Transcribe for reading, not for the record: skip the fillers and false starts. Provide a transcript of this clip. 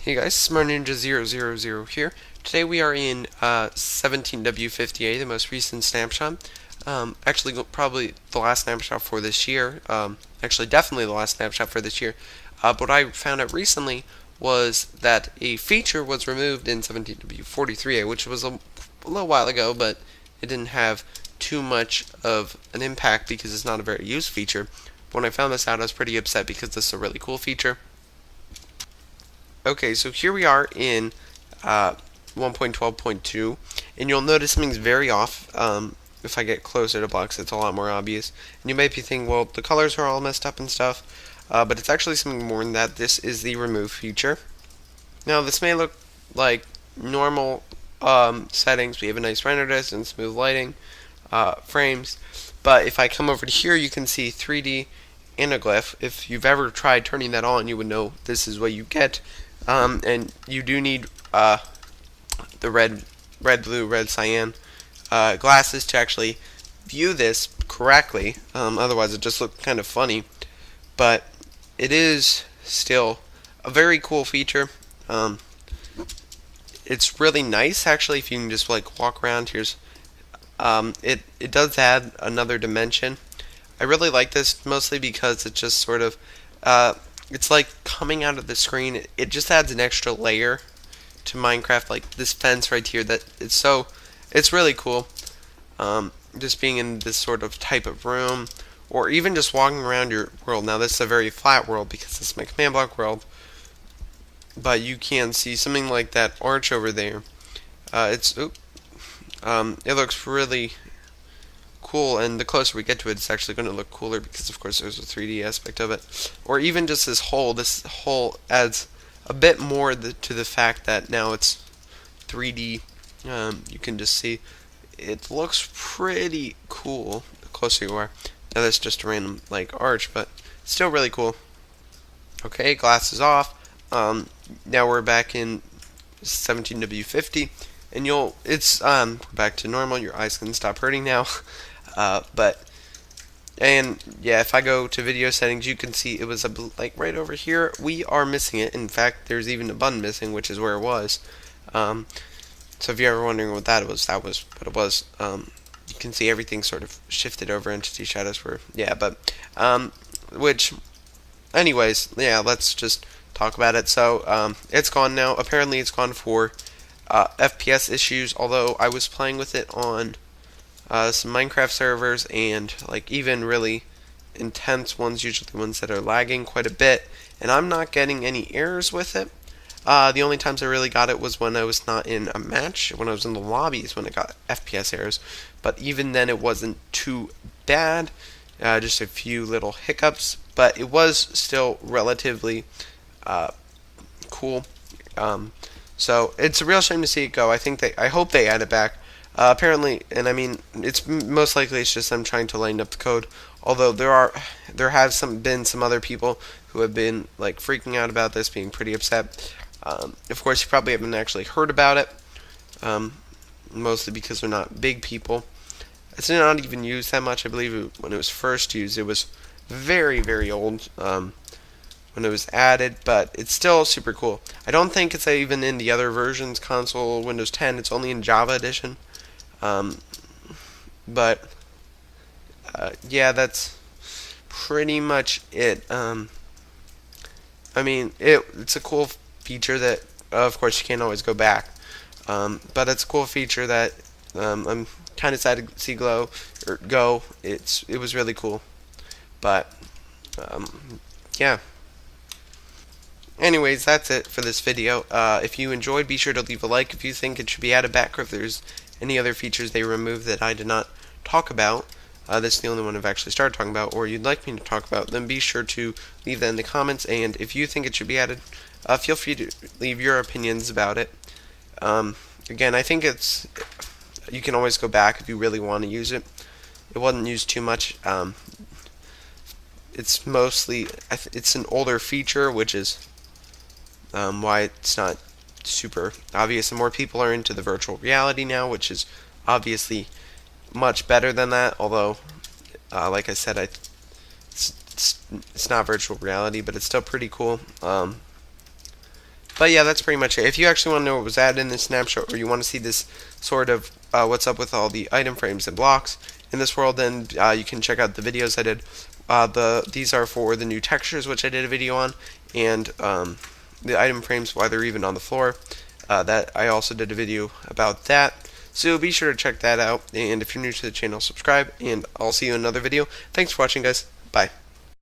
Hey guys, Smart Ninja 000 here. Today we are in 17W58, the most recent snapshot. Actually, probably the last snapshot for this year. Actually, definitely the last snapshot for this year. But what I found out recently was that a feature was removed in 17W43, which was a little while ago, but it didn't have too much of an impact because it's not a very used feature. When I found this out, I was pretty upset because this is a really cool feature. Okay, so here we are in 1.12.2, and you'll notice something's very off. If I get closer to blocks, it's a lot more obvious. And you might be thinking, well, the colors are all messed up and stuff, but it's actually something more than that. This is the remove feature. Now, this may look like normal settings. We have a nice render distance, smooth lighting, frames, but if I come over to here, you can see 3D anaglyph. If you've ever tried turning that on, you would know this is what you get. And you do need the red, blue, red, cyan glasses to actually view this correctly. Otherwise, it just looks kind of funny. But it is still a very cool feature. It's really nice, actually, if you can just like walk around. Here's it does add another dimension. I really like this mostly because it just sort of it's like coming out of the screen. It just adds an extra layer to Minecraft, like this fence right here. That it's really cool. Just being in this sort of type of room, or even just walking around your world. Now this is a very flat world because this is my command block world, but you can see something like that arch over there. It looks really cool, and the closer we get to it, it's actually going to look cooler because, of course, there's a 3D aspect of it. Or even just this hole. This hole adds a bit more to the fact that now it's 3D. You can just see it looks pretty cool the closer you are. Now that's just a random like arch, but still really cool. Okay, glasses off. Now we're back in 17W50, and we're back to normal. Your eyes can stop hurting now. And yeah, if I go to video settings, you can see it was like right over here. We are missing it. In fact, there's even a button missing, which is where it was. So if you're ever wondering what that was what it was. You can see everything sort of shifted over. Entity shadows were, yeah, but which, anyways, yeah, let's just talk about it. So it's gone now. Apparently, it's gone for FPS issues. Although I was playing with it on some Minecraft servers, and like even really intense ones, usually ones that are lagging quite a bit, and I'm not getting any errors with it. The only times I really got it was when I was not in a match, when I was in the lobbies, when I got FPS errors. But even then, it wasn't too bad, just a few little hiccups, but it was still relatively cool. So it's a real shame to see it go. I hope they add it back. Apparently, and I mean, it's most likely it's just them trying to lighten up the code. Although there have been some other people who have been like freaking out about this, being pretty upset. Of course, you probably haven't actually heard about it, mostly because they're not big people. It's not even used that much. I believe when it was first used, it was very, very old when it was added, but it's still super cool. I don't think it's even in the other versions, console, Windows 10. It's only in Java Edition. But yeah, that's pretty much it. I mean, it's a cool feature that, of course, you can't always go back. But it's a cool feature that I'm kind of sad to see go. It was really cool. But yeah. Anyways, that's it for this video. If you enjoyed, be sure to leave a like. If you think it should be added back, or if there's any other features they removed that I did not talk about, this is the only one I've actually started talking about, or you'd like me to talk about, then be sure to leave that in the comments. And if you think it should be added, feel free to leave your opinions about it. Again, I think you can always go back if you really want to use it. It wasn't used too much. It's mostly it's an older feature, which is why it's not super obvious. And more people are into the virtual reality now, which is obviously much better than that. Although, like I said, it's not virtual reality, but it's still pretty cool. But yeah, that's pretty much it. If you actually want to know what was added in this snapshot, or you want to see this sort of what's up with all the item frames and blocks in this world, then you can check out the videos I did. These are for the new textures, which I did a video on, and the item frames, why they're even on the floor. That I also did a video about that. So be sure to check that out. And if you're new to the channel, subscribe, and I'll see you in another video. Thanks for watching, guys. Bye.